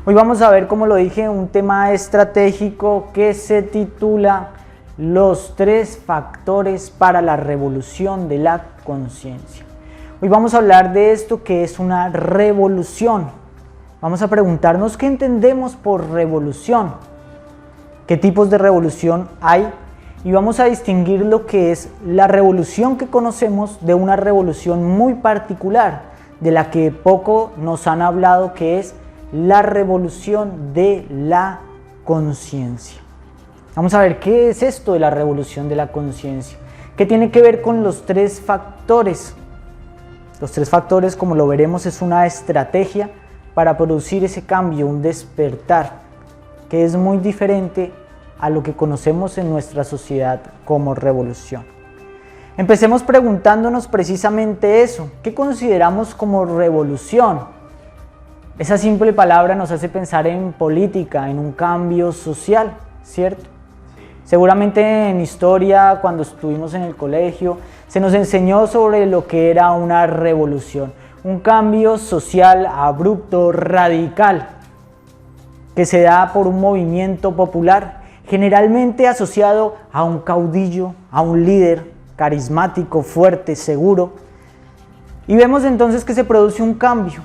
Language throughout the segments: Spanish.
Hoy vamos a ver, como lo dije, un tema estratégico que se titula Los 3 factores para la revolución de la conciencia. Hoy vamos a hablar de esto que es una revolución. Vamos a preguntarnos qué entendemos por revolución, qué tipos de revolución hay, y vamos a distinguir lo que es la revolución que conocemos de una revolución muy particular, de la que poco nos han hablado, que es la revolución de la conciencia. Vamos a ver qué es esto de la revolución de la conciencia, qué tiene que ver con los 3 factores. Los 3 factores, como lo veremos, es una estrategia para producir ese cambio, un despertar, que es muy diferente a lo que conocemos en nuestra sociedad como revolución. Empecemos preguntándonos precisamente eso, ¿qué consideramos como revolución? Esa simple palabra nos hace pensar en política, en un cambio social, ¿cierto? Seguramente en historia, cuando estuvimos en el colegio, se nos enseñó sobre lo que era una revolución, un cambio social abrupto, radical, que se da por un movimiento popular, generalmente asociado a un caudillo, a un líder carismático, fuerte, seguro. Y vemos entonces que se produce un cambio.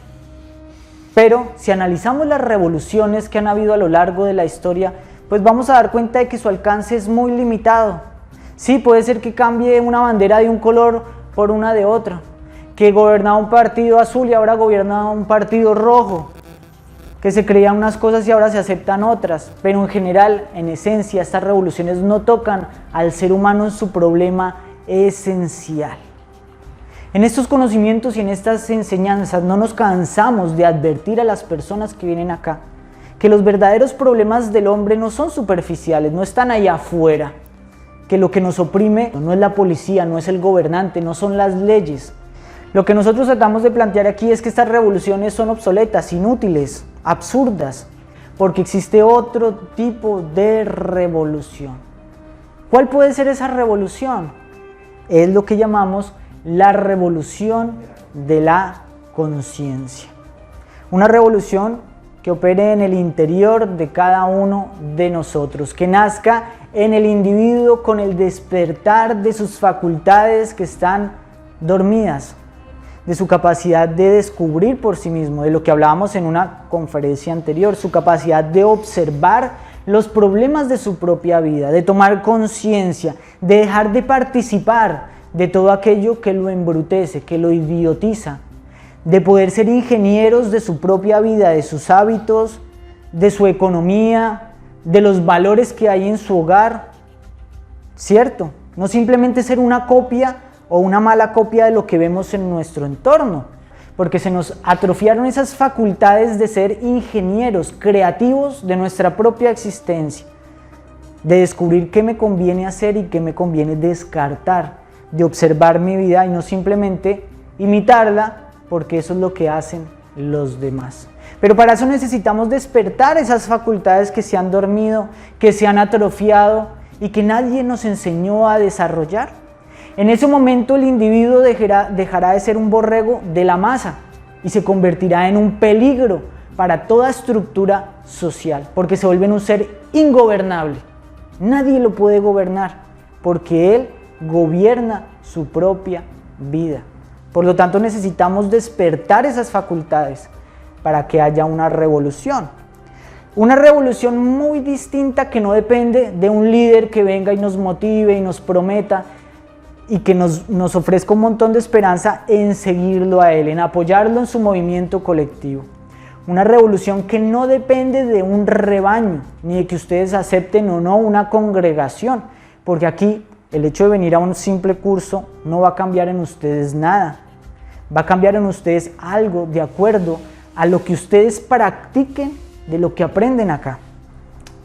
Pero si analizamos las revoluciones que han habido a lo largo de la historia, pues vamos a dar cuenta de que su alcance es muy limitado. Sí, puede ser que cambie una bandera de un color por una de otra, que gobernaba un partido azul y ahora gobierna un partido rojo, que se creían unas cosas y ahora se aceptan otras, pero en general, en esencia, estas revoluciones no tocan al ser humano en su problema esencial. En estos conocimientos y en estas enseñanzas no nos cansamos de advertir a las personas que vienen acá que los verdaderos problemas del hombre no son superficiales, no están allá afuera, que lo que nos oprime no es la policía, no es el gobernante, no son las leyes. Lo que nosotros tratamos de plantear aquí es que estas revoluciones son obsoletas, inútiles, absurdas, porque existe otro tipo de revolución. ¿Cuál puede ser esa revolución? Es lo que llamamos la revolución de la conciencia. Una revolución que opere en el interior de cada uno de nosotros, que nazca en el individuo con el despertar de sus facultades que están dormidas, de su capacidad de descubrir por sí mismo, de lo que hablábamos en una conferencia anterior, su capacidad de observar los problemas de su propia vida, de tomar conciencia, de dejar de participar de todo aquello que lo embrutece, que lo idiotiza, de poder ser ingenieros de su propia vida, de sus hábitos, de su economía, de los valores que hay en su hogar, ¿cierto? No simplemente ser una copia o una mala copia de lo que vemos en nuestro entorno, porque se nos atrofiaron esas facultades de ser ingenieros, creativos de nuestra propia existencia, de descubrir qué me conviene hacer y qué me conviene descartar, de observar mi vida y no simplemente imitarla, porque eso es lo que hacen los demás. Pero para eso necesitamos despertar esas facultades que se han dormido, que se han atrofiado y que nadie nos enseñó a desarrollar. En ese momento el individuo dejará de ser un borrego de la masa y se convertirá en un peligro para toda estructura social, porque se vuelve un ser ingobernable. Nadie lo puede gobernar, porque él gobierna su propia vida. Por lo tanto, necesitamos despertar esas facultades para que haya una revolución. Una revolución muy distinta, que no depende de un líder que venga y nos motive y nos prometa y que nos ofrezca un montón de esperanza en seguirlo a él, en apoyarlo en su movimiento colectivo. Una revolución que no depende de un rebaño, ni de que ustedes acepten o no una congregación, porque aquí el hecho de venir a un simple curso no va a cambiar en ustedes nada. Va a cambiar en ustedes algo de acuerdo a lo que ustedes practiquen de lo que aprenden acá.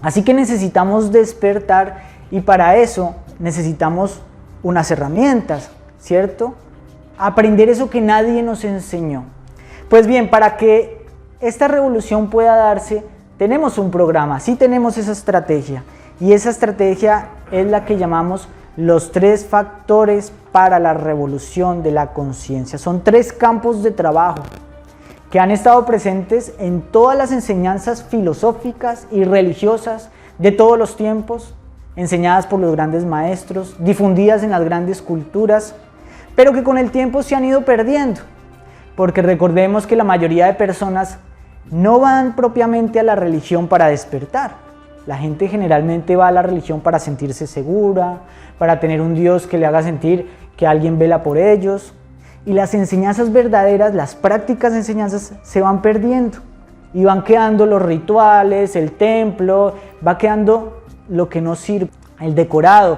Así que necesitamos despertar, y para eso necesitamos unas herramientas, ¿cierto? Aprender eso que nadie nos enseñó. Pues bien, para que esta revolución pueda darse, tenemos un programa, sí tenemos esa estrategia, y esa estrategia es la que llamamos los 3 factores para la revolución de la conciencia. Son 3 campos de trabajo que han estado presentes en todas las enseñanzas filosóficas y religiosas de todos los tiempos, enseñadas por los grandes maestros, difundidas en las grandes culturas, pero que con el tiempo se han ido perdiendo, porque recordemos que la mayoría de personas no van propiamente a la religión para despertar. La gente generalmente va a la religión para sentirse segura, para tener un Dios que le haga sentir que alguien vela por ellos, y las enseñanzas verdaderas, las prácticas de enseñanzas se van perdiendo y van quedando los rituales, el templo, va quedando lo que no sirve, el decorado.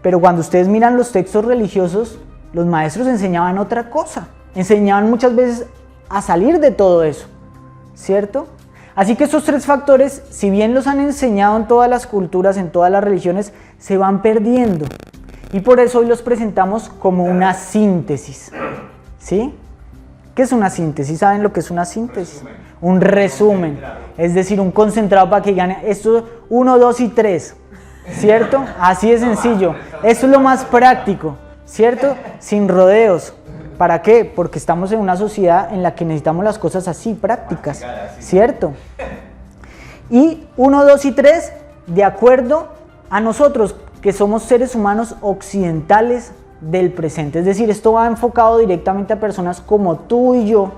Pero cuando ustedes miran los textos religiosos, los maestros enseñaban otra cosa, enseñaban muchas veces a salir de todo eso, ¿cierto? Así que estos tres factores, si bien los han enseñado en todas las culturas, en todas las religiones, se van perdiendo. Y por eso hoy los presentamos como una síntesis, ¿sí? ¿Qué es una síntesis? ¿Saben lo que es una síntesis? Un resumen, es decir, un concentrado para que gane esto 1, 2 y 3, ¿cierto? Así de sencillo. Esto es lo más práctico, ¿cierto? Sin rodeos. ¿Para qué? Porque estamos en una sociedad en la que necesitamos las cosas así, prácticas, ¿cierto? Y 1, 2 y 3, de acuerdo a nosotros, que somos seres humanos occidentales del presente. Es decir, esto va enfocado directamente a personas como tú y yo,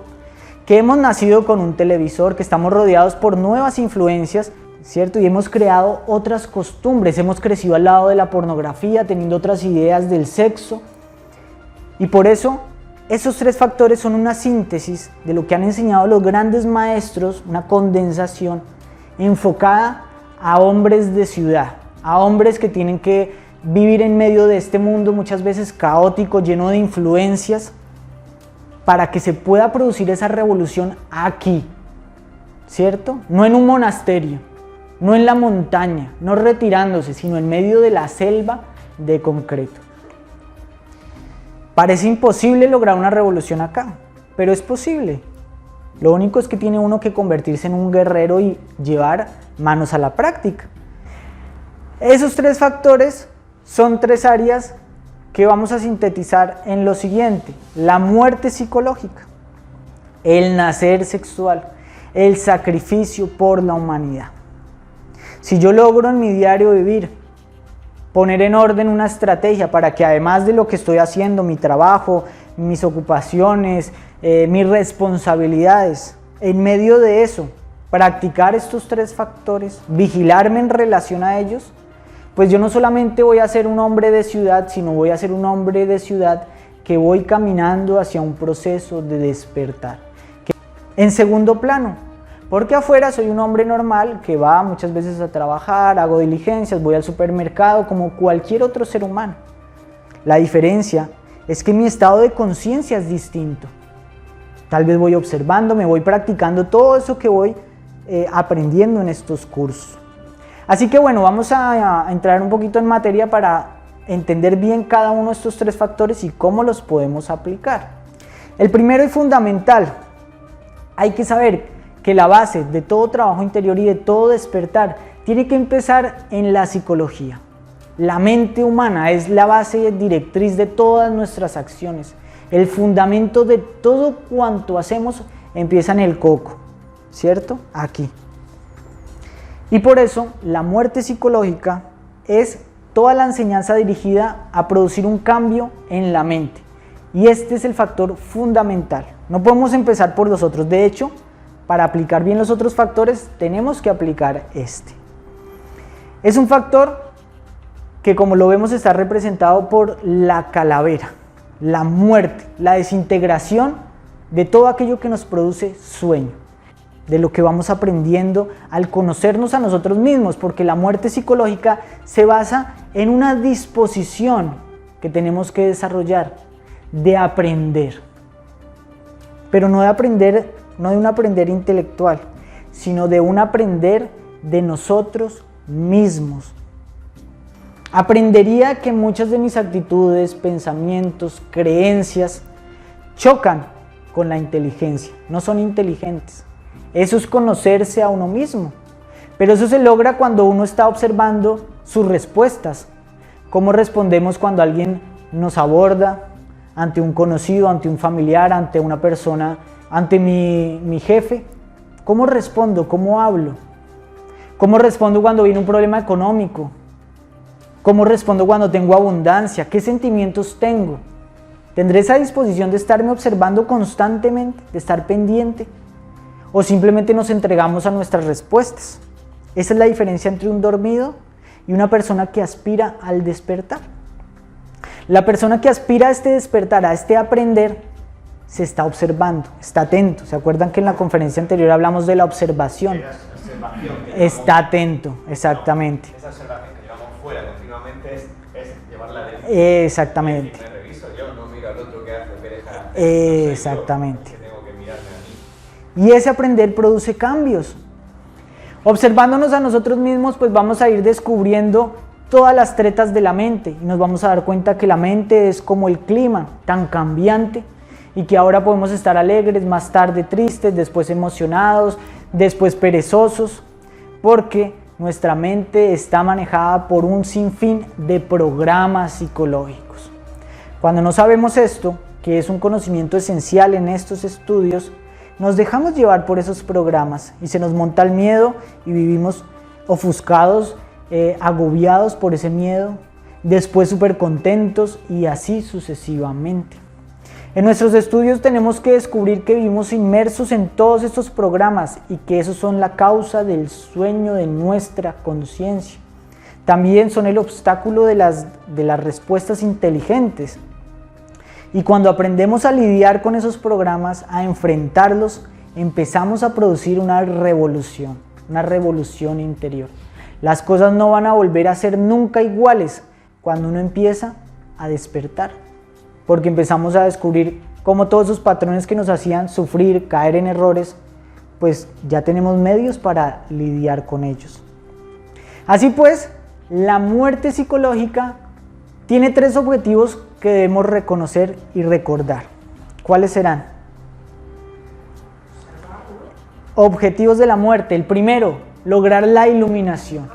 que hemos nacido con un televisor, que estamos rodeados por nuevas influencias, ¿cierto? Y hemos creado otras costumbres, hemos crecido al lado de la pornografía, teniendo otras ideas del sexo. Y por eso, esos tres factores son una síntesis de lo que han enseñado los grandes maestros, una condensación enfocada a hombres de ciudad, a hombres que tienen que vivir en medio de este mundo muchas veces caótico, lleno de influencias, para que se pueda producir esa revolución aquí, ¿cierto? No en un monasterio, no en la montaña, no retirándose, sino en medio de la selva de concreto. Parece imposible lograr una revolución acá, pero es posible. Lo único es que tiene uno que convertirse en un guerrero y llevar manos a la práctica. Esos tres factores son tres áreas que vamos a sintetizar en lo siguiente: la muerte psicológica, el nacer sexual, el sacrificio por la humanidad. Si yo logro en mi diario vivir poner en orden una estrategia para que, además de lo que estoy haciendo, mi trabajo, mis ocupaciones, mis responsabilidades, en medio de eso, practicar estos tres factores, vigilarme en relación a ellos, pues yo no solamente voy a ser un hombre de ciudad, sino voy a ser un hombre de ciudad que voy caminando hacia un proceso de despertar. En segundo plano, porque afuera soy un hombre normal que va muchas veces a trabajar, hago diligencias, voy al supermercado como cualquier otro ser humano. La diferencia es que mi estado de conciencia es distinto. Tal vez voy observando, me voy practicando todo eso que voy aprendiendo en estos cursos. Así que bueno, vamos a entrar un poquito en materia para entender bien cada uno de estos tres factores y cómo los podemos aplicar. El primero y fundamental, hay que saber que la base de todo trabajo interior y de todo despertar tiene que empezar en la psicología. La mente humana es la base directriz de todas nuestras acciones. El fundamento de todo cuanto hacemos empieza en el coco, ¿cierto? Aquí. Y por eso la muerte psicológica es toda la enseñanza dirigida a producir un cambio en la mente. Y este es el factor fundamental. No podemos empezar por los otros. De hecho, para aplicar bien los otros factores, tenemos que aplicar este. Es un factor que, como lo vemos, está representado por la calavera, la muerte, la desintegración de todo aquello que nos produce sueño, de lo que vamos aprendiendo al conocernos a nosotros mismos, porque la muerte psicológica se basa en una disposición que tenemos que desarrollar de aprender, pero no de un aprender intelectual, sino de un aprender de nosotros mismos. Aprendería que muchas de mis actitudes, pensamientos, creencias chocan con la inteligencia, no son inteligentes. Eso es conocerse a uno mismo, pero eso se logra cuando uno está observando sus respuestas. Cómo respondemos cuando alguien nos aborda, ante un conocido, ante un familiar, ante una persona ante mi jefe? ¿Cómo respondo? ¿Cómo hablo? ¿Cómo respondo cuando viene un problema económico? ¿Cómo respondo cuando tengo abundancia? ¿Qué sentimientos tengo? ¿Tendré esa disposición de estarme observando constantemente, de estar pendiente? ¿O simplemente nos entregamos a nuestras respuestas? Esa es la diferencia entre un dormido y una persona que aspira al despertar. La persona que aspira a este despertar, a este aprender, se está observando, está atento. ¿Se acuerdan que en la conferencia anterior hablamos de la observación? Está atento, exactamente. Esa observación que llevamos fuera continuamente es llevarla dentro. Exactamente. Me reviso yo, no miro al otro que hace, que deja. Exactamente. Que tengo que mirarme a mí. Y ese aprender produce cambios. Observándonos a nosotros mismos, pues vamos a ir descubriendo todas las tretas de la mente y nos vamos a dar cuenta que la mente es como el clima, tan cambiante, y que ahora podemos estar alegres, más tarde tristes, después emocionados, después perezosos, porque nuestra mente está manejada por un sinfín de programas psicológicos. Cuando no sabemos esto, que es un conocimiento esencial en estos estudios, nos dejamos llevar por esos programas y se nos monta el miedo y vivimos ofuscados, agobiados por ese miedo, después súper contentos y así sucesivamente. En nuestros estudios tenemos que descubrir que vivimos inmersos en todos estos programas y que esos son la causa del sueño de nuestra conciencia. También son el obstáculo de las respuestas inteligentes. Y cuando aprendemos a lidiar con esos programas, a enfrentarlos, empezamos a producir una revolución interior. Las cosas no van a volver a ser nunca iguales cuando uno empieza a despertar, porque empezamos a descubrir cómo todos esos patrones que nos hacían sufrir, caer en errores, pues ya tenemos medios para lidiar con ellos. Así pues, la muerte psicológica tiene 3 objetivos que debemos reconocer y recordar. ¿Cuáles serán? Objetivos de la muerte. El primero, lograr la iluminación.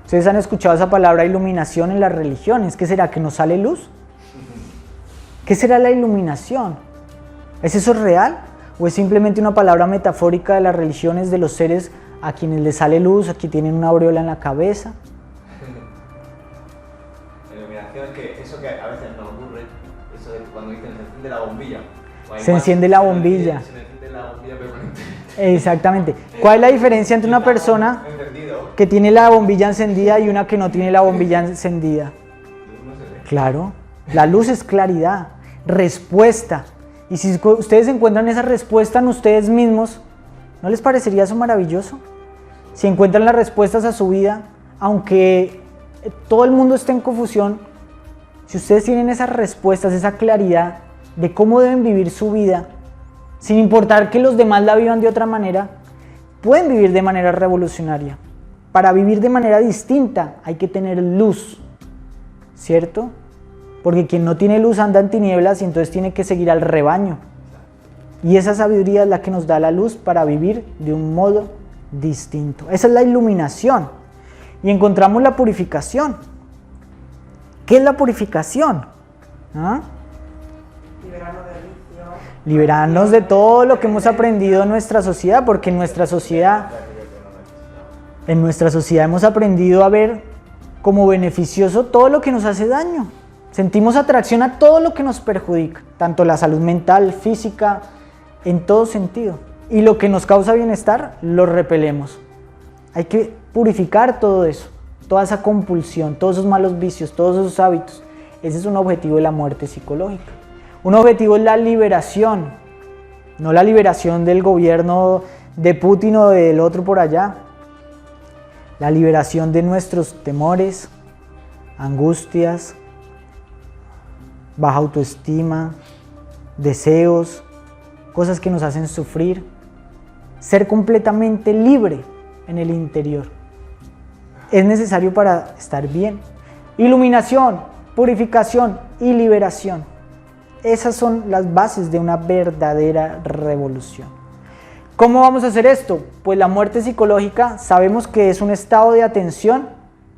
¿Ustedes han escuchado esa palabra iluminación en las religiones? ¿Qué será? ¿Que nos sale luz? ¿Qué será la iluminación? ¿Es eso real? ¿O es simplemente una palabra metafórica de las religiones de los seres a quienes les sale luz, a quienes tienen una aureola en la cabeza? La iluminación es que eso que a veces nos ocurre, eso de cuando dicen se enciende la bombilla. Se enciende la bombilla. Se enciende la bombilla permanente. Exactamente. ¿Cuál es la diferencia entre una persona que tiene la bombilla encendida y una que no tiene la bombilla encendida? Claro, la luz es claridad, respuesta. Y si ustedes encuentran esa respuesta en ustedes mismos, ¿no les parecería eso maravilloso? Si encuentran las respuestas a su vida, aunque todo el mundo esté en confusión, si ustedes tienen esas respuestas, esa claridad de cómo deben vivir su vida, sin importar que los demás la vivan de otra manera, pueden vivir de manera revolucionaria. Para vivir de manera distinta hay que tener luz, ¿cierto? Porque quien no tiene luz anda en tinieblas y entonces tiene que seguir al rebaño. Y esa sabiduría es la que nos da la luz para vivir de un modo distinto. Esa es la iluminación. Y encontramos la purificación. ¿Qué es la purificación? ¿Ah? Liberarnos de todo lo que hemos aprendido en nuestra sociedad, porque en nuestra sociedad hemos aprendido a ver como beneficioso todo lo que nos hace daño. Sentimos atracción a todo lo que nos perjudica, tanto la salud mental, física, en todo sentido. Y lo que nos causa bienestar, lo repelemos. Hay que purificar todo eso, toda esa compulsión, todos esos malos vicios, todos esos hábitos. Ese es un objetivo de la muerte psicológica. Un objetivo es la liberación, no la liberación del gobierno de Putin o del otro por allá. La liberación de nuestros temores, angustias, baja autoestima, deseos, cosas que nos hacen sufrir. Ser completamente libre en el interior es necesario para estar bien. Iluminación, purificación y liberación. Esas son las bases de una verdadera revolución. ¿Cómo vamos a hacer esto? Pues la muerte psicológica sabemos que es un estado de atención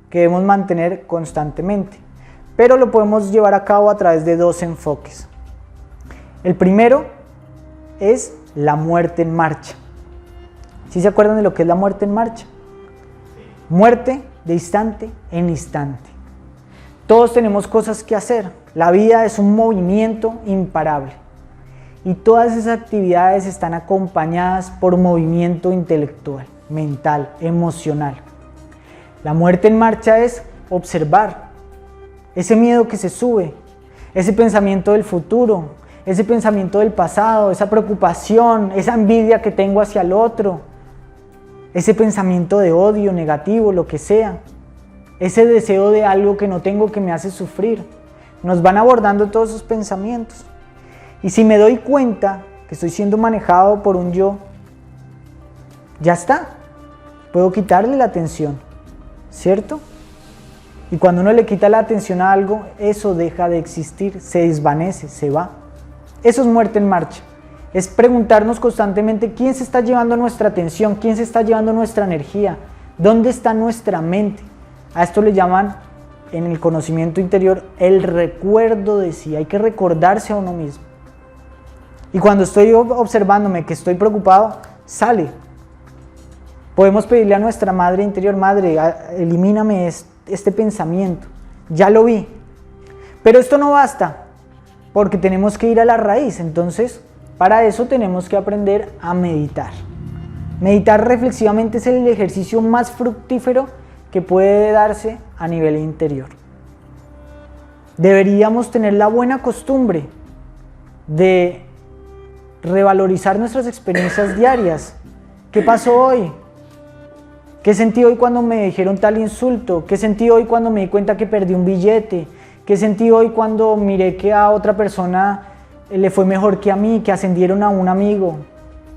que debemos mantener constantemente, pero lo podemos llevar a cabo a través de 2 enfoques. El primero es la muerte en marcha. ¿Sí se acuerdan de lo que es la muerte en marcha? Muerte de instante en instante. Todos tenemos cosas que hacer. La vida es un movimiento imparable. Y todas esas actividades están acompañadas por movimiento intelectual, mental, emocional. La muerte en marcha es observar ese miedo que se sube, ese pensamiento del futuro, ese pensamiento del pasado, esa preocupación, esa envidia que tengo hacia el otro, ese pensamiento de odio negativo, lo que sea, ese deseo de algo que no tengo que me hace sufrir. Nos van abordando todos esos pensamientos. Y si me doy cuenta que estoy siendo manejado por un yo, ya está, puedo quitarle la atención, ¿cierto? Y cuando uno le quita la atención a algo, eso deja de existir, se desvanece, se va. Eso es muerte en marcha. Es preguntarnos constantemente quién se está llevando nuestra atención, quién se está llevando nuestra energía, dónde está nuestra mente. A esto le llaman en el conocimiento interior el recuerdo de sí. Hay que recordarse a uno mismo. Y cuando estoy observándome que estoy preocupado, sale. Podemos pedirle a nuestra madre interior: madre, elimíname este pensamiento. Ya lo vi. Pero esto no basta, porque tenemos que ir a la raíz. Entonces, para eso tenemos que aprender a meditar. Meditar reflexivamente es el ejercicio más fructífero que puede darse a nivel interior. Deberíamos tener la buena costumbre de revalorizar nuestras experiencias diarias. ¿Qué pasó hoy? ¿Qué sentí hoy cuando me dijeron tal insulto? ¿Qué sentí hoy cuando me di cuenta que perdí un billete? ¿Qué sentí hoy cuando miré que a otra persona le fue mejor que a mí, que ascendieron a un amigo?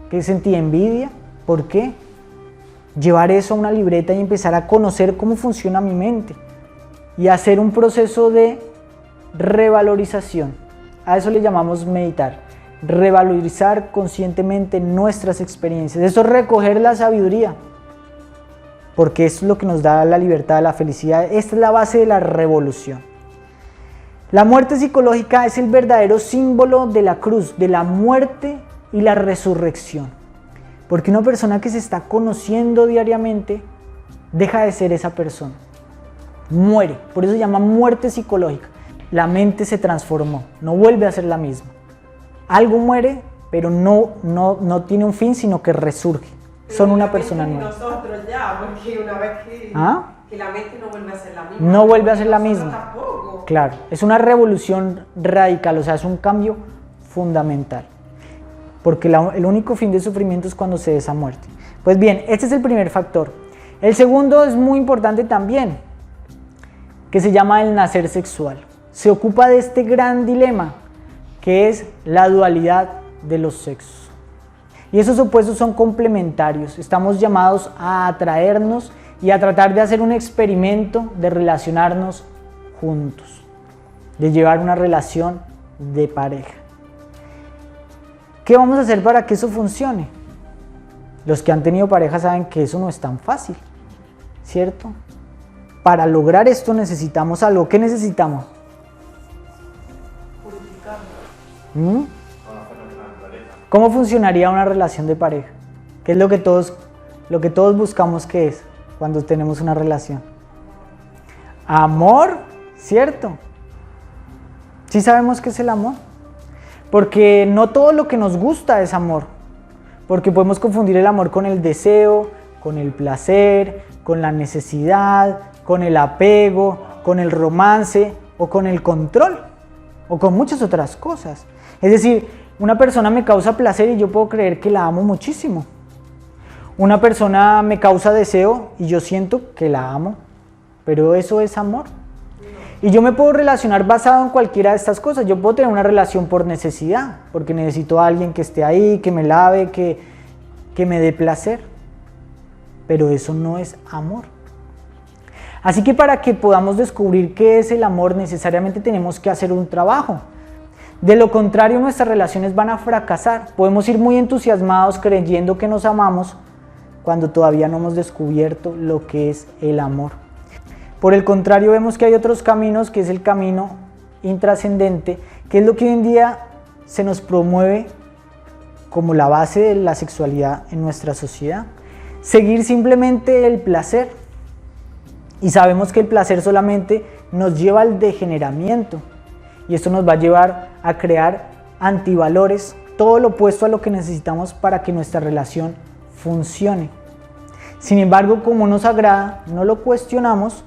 ¿Qué sentí? ¿Envidia? ¿Por qué? Llevar eso a una libreta y empezar a conocer cómo funciona mi mente y hacer un proceso de revalorización. A eso le llamamos meditar. Revalorizar conscientemente nuestras experiencias. Eso es recoger la sabiduría, porque es lo que nos da la libertad, la felicidad. Esta es la base de la revolución. La muerte psicológica es el verdadero símbolo de la cruz, de la muerte y la resurrección. Porque una persona que se está conociendo diariamente deja de ser esa persona. Muere. Por eso se llama muerte psicológica. La mente se transformó, no vuelve a ser la misma. Algo muere, pero no tiene un fin, sino que resurge. Pero son una persona nueva. Nosotros ya, porque una vez que la mente no vuelve a ser la misma. No vuelve a ser la misma. Tampoco. Claro, es una revolución radical, o sea, es un cambio fundamental. Porque el único fin de sufrimiento es cuando se da esa muerte. Pues bien, este es el primer factor. El segundo es muy importante también, que se llama el nacer sexual. Se ocupa de este gran dilema, que es la dualidad de los sexos. Y esos opuestos son complementarios. Estamos llamados a atraernos y a tratar de hacer un experimento de relacionarnos juntos, de llevar una relación de pareja. ¿Qué vamos a hacer para que eso funcione? Los que han tenido pareja saben que eso no es tan fácil, ¿cierto? Para lograr esto necesitamos algo. ¿Qué necesitamos? ¿Mm? ¿Cómo funcionaría una relación de pareja? ¿Qué es lo que todos buscamos que es cuando tenemos una relación? Amor, ¿cierto? ¿Sí sabemos qué es el amor? Porque no todo lo que nos gusta es amor. Porque podemos confundir el amor con el deseo, con el placer, con la necesidad, con el apego, con el romance o con el control o con muchas otras cosas. Es decir, una persona me causa placer y yo puedo creer que la amo muchísimo. Una persona me causa deseo y yo siento que la amo, pero ¿eso es amor? Y yo me puedo relacionar basado en cualquiera de estas cosas. Yo puedo tener una relación por necesidad, porque necesito a alguien que esté ahí, que me lave, que me dé placer. Pero eso no es amor. Así que para que podamos descubrir qué es el amor, necesariamente tenemos que hacer un trabajo. De lo contrario, nuestras relaciones van a fracasar. Podemos ir muy entusiasmados creyendo que nos amamos cuando todavía no hemos descubierto lo que es el amor. Por el contrario, vemos que hay otros caminos, que es el camino intrascendente, que es lo que hoy en día se nos promueve como la base de la sexualidad en nuestra sociedad. Seguir simplemente el placer. Y sabemos que el placer solamente nos lleva al degeneramiento. Y esto nos va a llevar a crear antivalores, todo lo opuesto a lo que necesitamos para que nuestra relación funcione. Sin embargo, como nos agrada, no lo cuestionamos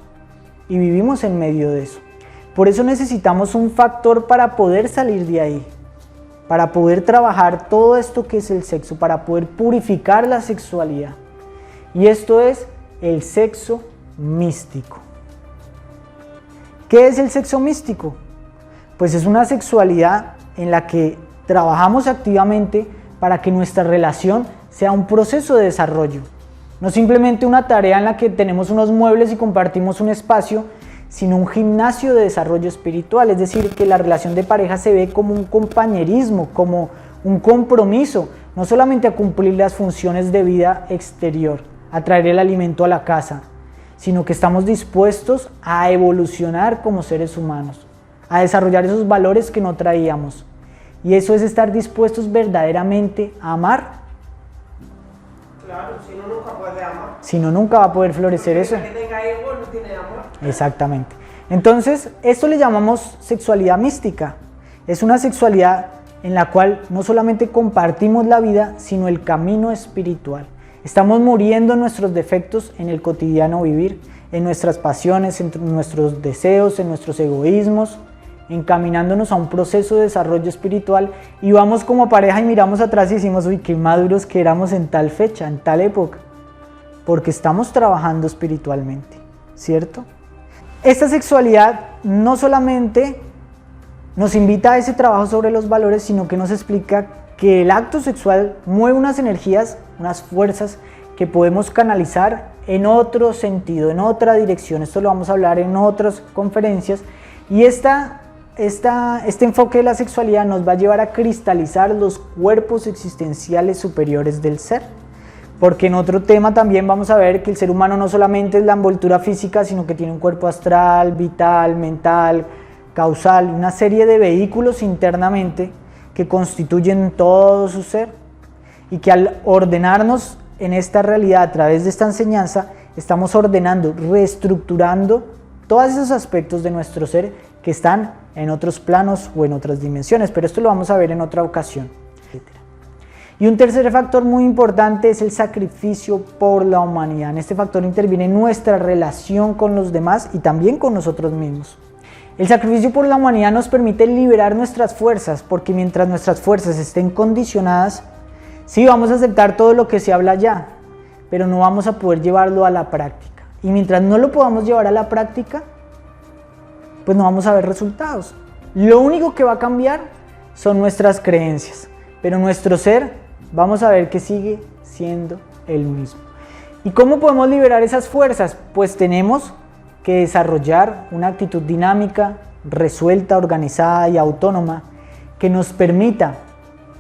y vivimos en medio de eso. Por eso necesitamos un factor para poder salir de ahí, para poder trabajar todo esto que es el sexo, para poder purificar la sexualidad. Y esto es el sexo místico. ¿Qué es el sexo místico? Pues es una sexualidad en la que trabajamos activamente para que nuestra relación sea un proceso de desarrollo. No simplemente una tarea en la que tenemos unos muebles y compartimos un espacio, sino un gimnasio de desarrollo espiritual. Es decir, que la relación de pareja se ve como un compañerismo, como un compromiso, no solamente a cumplir las funciones de vida exterior, a traer el alimento a la casa, sino que estamos dispuestos a evolucionar como seres humanos, a desarrollar esos valores que no traíamos. Y eso es estar dispuestos verdaderamente a amar. Claro, si no, nunca puede amar. Si no, nunca va a poder florecer eso. Que tenga ego no tiene amor. Exactamente. Entonces, esto le llamamos sexualidad mística. Es una sexualidad en la cual no solamente compartimos la vida, sino el camino espiritual. Estamos muriendo nuestros defectos en el cotidiano vivir, en nuestras pasiones, en nuestros deseos, en nuestros egoísmos, encaminándonos a un proceso de desarrollo espiritual, y vamos como pareja y miramos atrás y decimos, uy, qué maduros que éramos en tal fecha, en tal época, porque estamos trabajando espiritualmente, ¿cierto? Esta sexualidad no solamente nos invita a ese trabajo sobre los valores, sino que nos explica que el acto sexual mueve unas energías, unas fuerzas que podemos canalizar en otro sentido, en otra dirección. Esto lo vamos a hablar en otras conferencias, y este enfoque de la sexualidad nos va a llevar a cristalizar los cuerpos existenciales superiores del ser. Porque en otro tema también vamos a ver que el ser humano no solamente es la envoltura física, sino que tiene un cuerpo astral, vital, mental, causal, una serie de vehículos internamente que constituyen todo su ser, y que al ordenarnos en esta realidad a través de esta enseñanza, estamos ordenando, reestructurando todos esos aspectos de nuestro ser que están en otros planos o en otras dimensiones, pero esto lo vamos a ver en otra ocasión. Y un tercer factor muy importante es el sacrificio por la humanidad. En este factor interviene nuestra relación con los demás y también con nosotros mismos. El sacrificio por la humanidad nos permite liberar nuestras fuerzas, porque mientras nuestras fuerzas estén condicionadas, sí vamos a aceptar todo lo que se habla allá, pero no vamos a poder llevarlo a la práctica. Y mientras no lo podamos llevar a la práctica, pues no vamos a ver resultados. Lo único que va a cambiar son nuestras creencias, pero nuestro ser vamos a ver que sigue siendo el mismo. ¿Y cómo podemos liberar esas fuerzas? Pues tenemos que desarrollar una actitud dinámica, resuelta, organizada y autónoma, que nos permita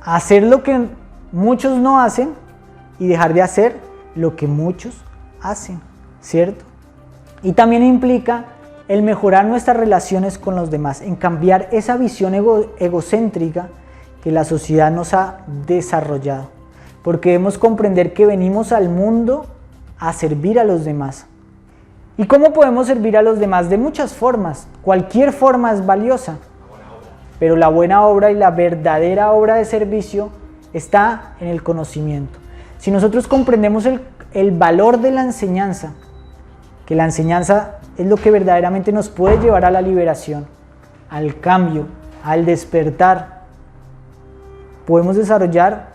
hacer lo que muchos no hacen y dejar de hacer lo que muchos hacen, ¿cierto? Y también implica el mejorar nuestras relaciones con los demás, en cambiar esa visión egocéntrica que la sociedad nos ha desarrollado, porque debemos comprender que venimos al mundo a servir a los demás. ¿Y cómo podemos servir a los demás? De muchas formas. Cualquier forma es valiosa, pero la buena obra y la verdadera obra de servicio está en el conocimiento. Si nosotros comprendemos el valor de la enseñanza, que la enseñanza es lo que verdaderamente nos puede llevar a la liberación, al cambio, al despertar, podemos desarrollar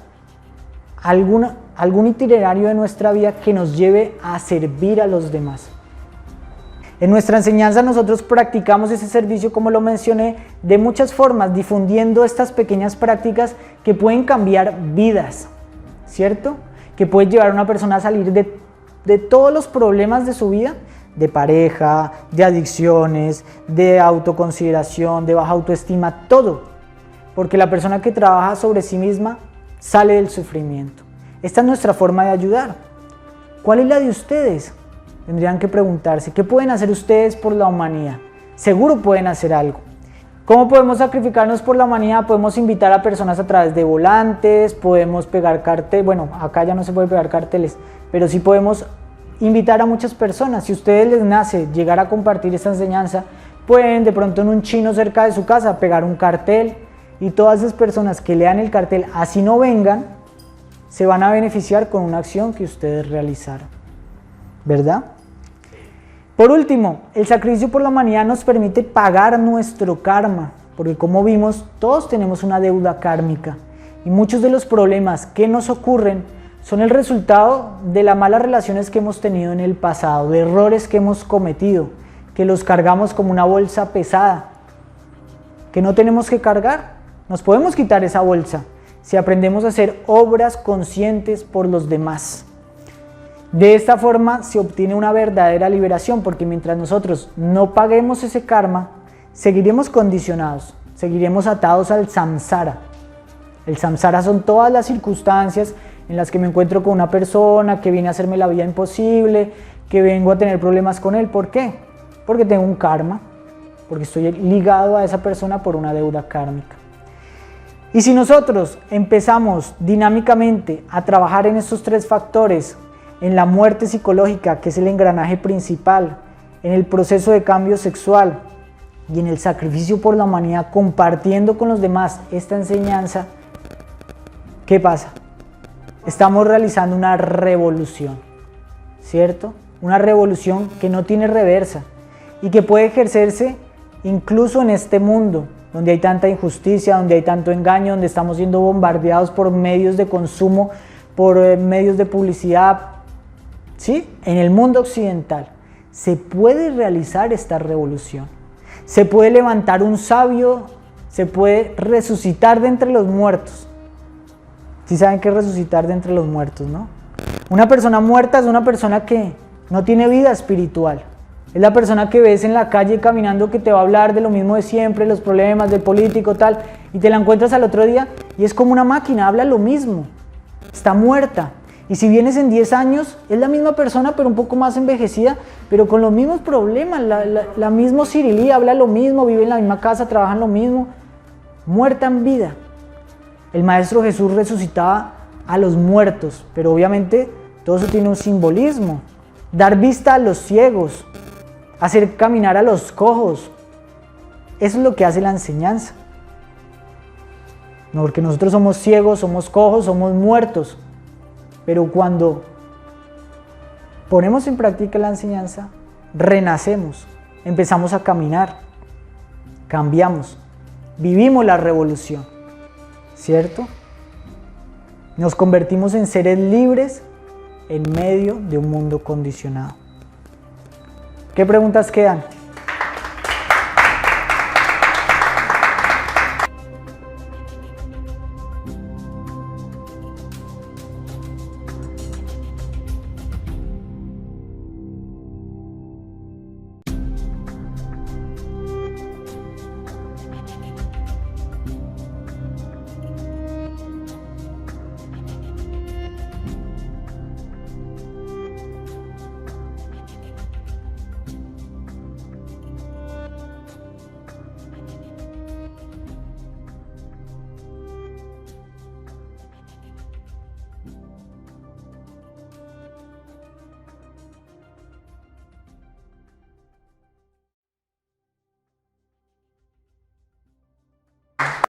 algún itinerario de nuestra vida que nos lleve a servir a los demás. En nuestra enseñanza nosotros practicamos ese servicio, como lo mencioné, de muchas formas, difundiendo estas pequeñas prácticas que pueden cambiar vidas, ¿cierto? Que pueden llevar a una persona a salir de todos los problemas de su vida, de pareja, de adicciones, de autoconsideración, de baja autoestima, todo. Porque la persona que trabaja sobre sí misma sale del sufrimiento. Esta es nuestra forma de ayudar. ¿Cuál es la de ustedes? Tendrían que preguntarse, ¿qué pueden hacer ustedes por la humanidad? Seguro pueden hacer algo. ¿Cómo podemos sacrificarnos por la humanidad? Podemos invitar a personas a través de volantes, podemos pegar carteles, bueno, acá ya no se puede pegar carteles, pero sí podemos invitar a muchas personas. Si a ustedes les nace llegar a compartir esta enseñanza, pueden de pronto en un chino cerca de su casa pegar un cartel y todas esas personas que lean el cartel, así no vengan, se van a beneficiar con una acción que ustedes realizaron, ¿verdad? Por último, el sacrificio por la humanidad nos permite pagar nuestro karma, porque como vimos, todos tenemos una deuda kármica y muchos de los problemas que nos ocurren son el resultado de las malas relaciones que hemos tenido en el pasado, de errores que hemos cometido, que los cargamos como una bolsa pesada, que no tenemos que cargar. Nos podemos quitar esa bolsa si aprendemos a hacer obras conscientes por los demás. De esta forma se obtiene una verdadera liberación, porque mientras nosotros no paguemos ese karma, seguiremos condicionados, seguiremos atados al samsara. El samsara son todas las circunstancias en las que me encuentro con una persona que viene a hacerme la vida imposible, que vengo a tener problemas con él. ¿Por qué? Porque tengo un karma, porque estoy ligado a esa persona por una deuda kármica. Y si nosotros empezamos dinámicamente a trabajar en estos tres factores, en la muerte psicológica, que es el engranaje principal, en el proceso de cambio sexual y en el sacrificio por la humanidad, compartiendo con los demás esta enseñanza, ¿qué pasa? Estamos realizando una revolución, ¿cierto? Una revolución que no tiene reversa y que puede ejercerse incluso en este mundo, donde hay tanta injusticia, donde hay tanto engaño, donde estamos siendo bombardeados por medios de consumo, por medios de publicidad. ¿Sí? En el mundo occidental se puede realizar esta revolución. Se puede levantar un sabio, se puede resucitar de entre los muertos. ¿Sí saben qué es resucitar de entre los muertos, no? Una persona muerta es una persona que no tiene vida espiritual. Es la persona que ves en la calle caminando que te va a hablar de lo mismo de siempre, los problemas del político, tal, y te la encuentras al otro día y es como una máquina, habla lo mismo. Está muerta. Y si vienes en 10 años, es la misma persona, pero un poco más envejecida, pero con los mismos problemas, la misma cirilía, habla lo mismo, vive en la misma casa, trabaja en lo mismo, muerta en vida. El Maestro Jesús resucitaba a los muertos, pero obviamente todo eso tiene un simbolismo. Dar vista a los ciegos, hacer caminar a los cojos, eso es lo que hace la enseñanza. No, porque nosotros somos ciegos, somos cojos, somos muertos. Pero cuando ponemos en práctica la enseñanza, renacemos, empezamos a caminar, cambiamos, vivimos la revolución, ¿cierto? Nos convertimos en seres libres en medio de un mundo condicionado. ¿Qué preguntas quedan?